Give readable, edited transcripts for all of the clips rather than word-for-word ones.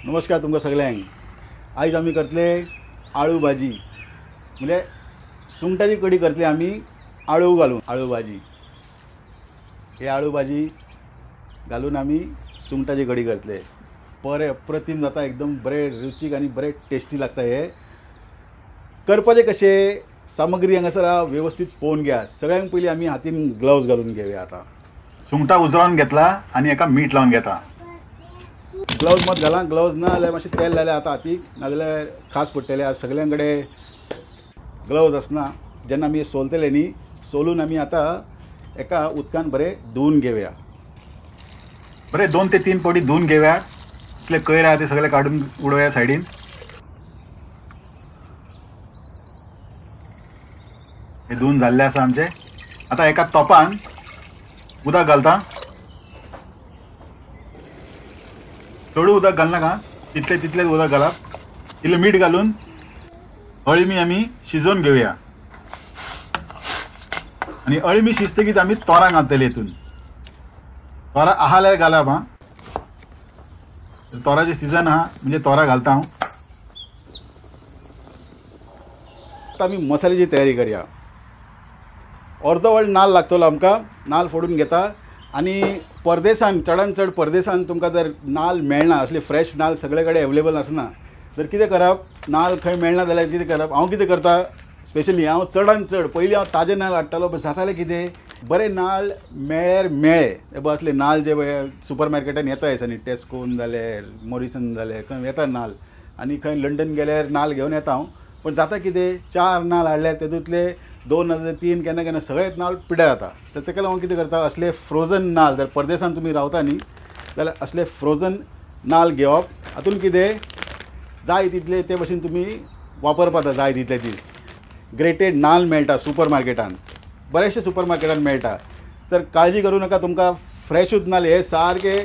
नमस्कार तुमकां सगळ्यांक। आयज आमी करतले आळू भाजी, म्हणजे सुंगटाची कडी करतले आमी आळू घालून। आळू भाजी, हे आळू भाजी घालून आमी सुंगटाची कडी करतले। बरें अप्रतिम जाता, एकदम बरें रुचीक आनी बरें टेस्टी लागता। हे करपाचे कशें, सामग्री हांगासर व्यवस्थित पळोवन घ्या। सगळ्यांत पयलीं आमी हातीन ग्लव्स घालून घेवया। आता सुंगटां उजरावन घेतला आनी एका मीठ लावन घेता। ग्लव्स मत घाला, ग्लव्स ना जाल्यार मातशें तेल लायल्या आता हातीक, नाजाल्यार खास पडटलें। आज सगळ्यां कडेन ग्लव्स आसना। जेन्ना आमी सोलतले न्ही, सोलून आमी आतां एका उदकान बरें धुवन घेवया। बरें 2 ते 3 पडी धुवन घेवया। इतले कोयर आहा ते सगळे काडून उडोवया सायडीन। हे धुवन जाल्ले आसा आमचे। आता एका तोपान उदक घालता। चड उदक घालनाका, तितलेच उदक घालप। इल्लें मीठ घालून अळमी आमी शिजोवन घेवया। आनी अळमी शिजतकीच आमी तोरां घालतले। हितून तोरां आहा जाल्यार घालप हां। तोराचें सीजन आहा म्हणजे तोरां घालता हांव। आतां आमी मसाल्याची तयारी करया। अर्दो वळ नाल्ल लागतलो आमकां। नाल्ल फोडून घेता आनी परदेसान, चडान चड परदेसान तुमकां जर नाल्ल मेळना, असले फ्रेश नाल्ल सगळे कडेन अवेलेबल आसना, तर कितें करप, नाल्ल खंय मेळना जाल्यार कितें करप, हांव कितें करता स्पेशली, हांव चडान चड पयलीं हांव ताजे नाल्ल हाडटालो। बट जातालें कितें, बरे नाल्ल मेळ्ळ्यार मेळ्ळे। हे असले नाल्ल जे सुपर मार्केटान येता दिसांनी, टेस्कोन जाले, मॉरिसन जाले, खंय येता नाल्ल। आनी खंय लंडन गेल्यार नाल्ल घेवन येता हांव। पण जाता कितें, 4 नाल्ल हाडल्यार तेतूंतले 2 नाजाल्यार 3 केन्ना केन्ना सगळेच नाल्ल पिड्यार जाता। तर ताका लागून कितें करता, असले फ्रोजन नाल्ल, जर परदेसान तुमी रावता न्ही जाल्यार असले फ्रोजन नाल्ल घेवप। हातून कितें जाय तितले ते भशेन तुमी वापरपाक जाय तितले दीस। ग्रेटेड नाल्ल मेळटा सुपर मार्केटान, बरेचशे सुपर मार्केटान मेळटा। तर काळजी करूं नाका, तुमकां फ्रेशूच नाल्ल हे सारके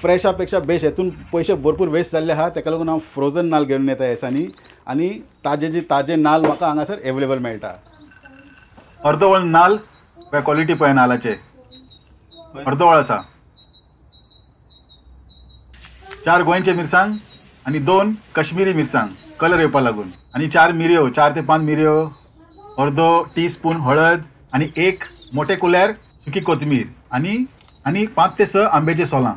फ्रेशा पेक्षा बेस्ट। हेतून पयशे भरपूर वेस्ट जाल्ले आहा, ताका लागून हांव फ्रोजन नाल्ल घेवन येता हेसांनी। आनी ताजे नाल्ल म्हाका हांगासर एवेलेबल मेळटा। अर्दो वळ नाल्ल पळय, क्वॉलिटी पळय नाल्लाचे। अर्दो वळ आसा। 4 गोंयचे मिरसांग आनी 2 कश्मीरी मिरसांग कलर येवपा लागून, आनी 4 मिरयो, 4 ते 5 मिरयो, अर्दो टीस्पून हळद, आनी 1 मोठे कुल्यार सुकी कोथमीर, आनी 5 ते 6 आंब्याचे सोलां।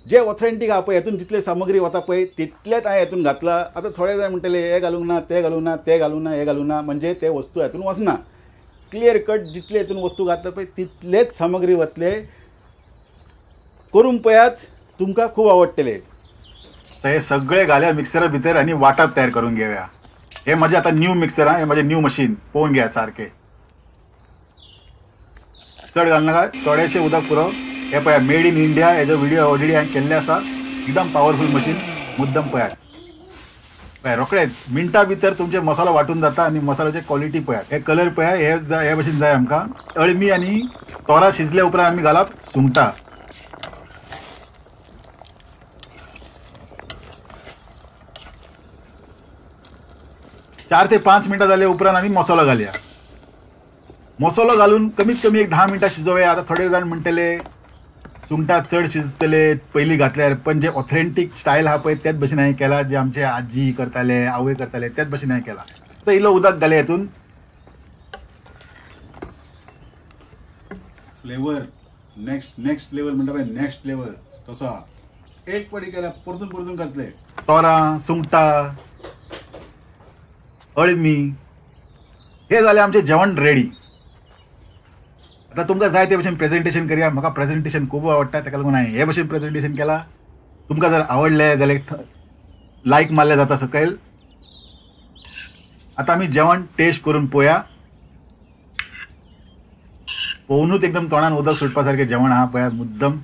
जे ऑथेंटीक आहा पळय, हेतून जितले सामग्री वता पळय तितलेच हांवें हेतून घातला। आतां थोडे जाण म्हणटले हे घालूंक ना, ते घालूंक ना, ते घालूंक ना, हे घालूंक ना, म्हणजे ते वस्तू हेतून वचना। क्लियर कट जितले हेतून वस्तू घातला पळय तितलेच सामग्री वतले। करून पळयात, तुमकां खूब आवडटले। तर हे सगळे घालया मिक्सरा भितर आनी वाटप तयार करून घेवया। हे म्हजें आतां न्यू मिक्सर आहा, हे म्हजें न्यू मशीन, पळोवन घेया सारकें। चड घालनाका, थोडेशें उदक पुरो। हे पळया, मेड इन इंडिया, हेजो व्हिडिओ ऑलरेडी हांवें केल्ले आसा। एकदम पावरफूल मशीन, मुद्दम पळयात। पळय रोखडेच मिनटां भितर तुमचे मसालो वांटून जाता। आनी मसाल्याची क्वॉलिटी पळयात। हे कलर पळया, हे भशेन जाय आमकां। अळमी आनी तोरां शिजले उपरांत आमी घालप सुंगटां। चार ते 5 मिनटां जाले उपरांत आमी मसालो घालया। मसालो घालून कमीत कमी एक 10 मिनटां शिजोवया। आता थोडे जाण म्हणटले सुंगटां चड शिजतले पयलीं घातल्यार, पण जे ऑथेंटीक स्टायल आहा पळय त्याच भशेन हांवें केला। जे आमचे आजी करताले, आवय करताले, त्याच भशेन हांवें केला। आतां इल्लो उदक घालया हेतून। फ्लेवर नेक्स्ट लेवल म्हणटा पळय, नेक्स्ट लेवल तसो आहा। एक पडी केल्या परतून परतून घातले। तोरां, सुंगटां, अळमी, हे जालें आमचें जेवण रेडी। आता तुमकां जाय ते भशेन प्रेझेंटेशन करया। म्हाका प्रेझेंटेशन खूब आवडटा, ताका लागून हांवें हे भशेन प्रेझेंटेशन केला। तुमकां जर आवडलें जाल्यार लायक मारलें जाता सकयल। आतां आमी जेवण टेस्ट करून पळोवया। पळोवनूच एकदम तोंडान उदक सुटपा सारकें जेवण आहा पळया, मुद्दम।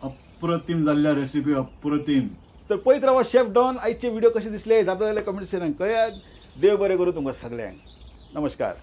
अप्रतिम जाल्ल्या रेसिपी, अप्रतिम। तर पळयत रावा शेफ डॉन। आयचे व्हिडिओ कशे दिसले जाता जाल्यार कमेंट सेक्शनान कळयात। देव बरें करूं तुमकां सगळ्यांक। नमस्कार।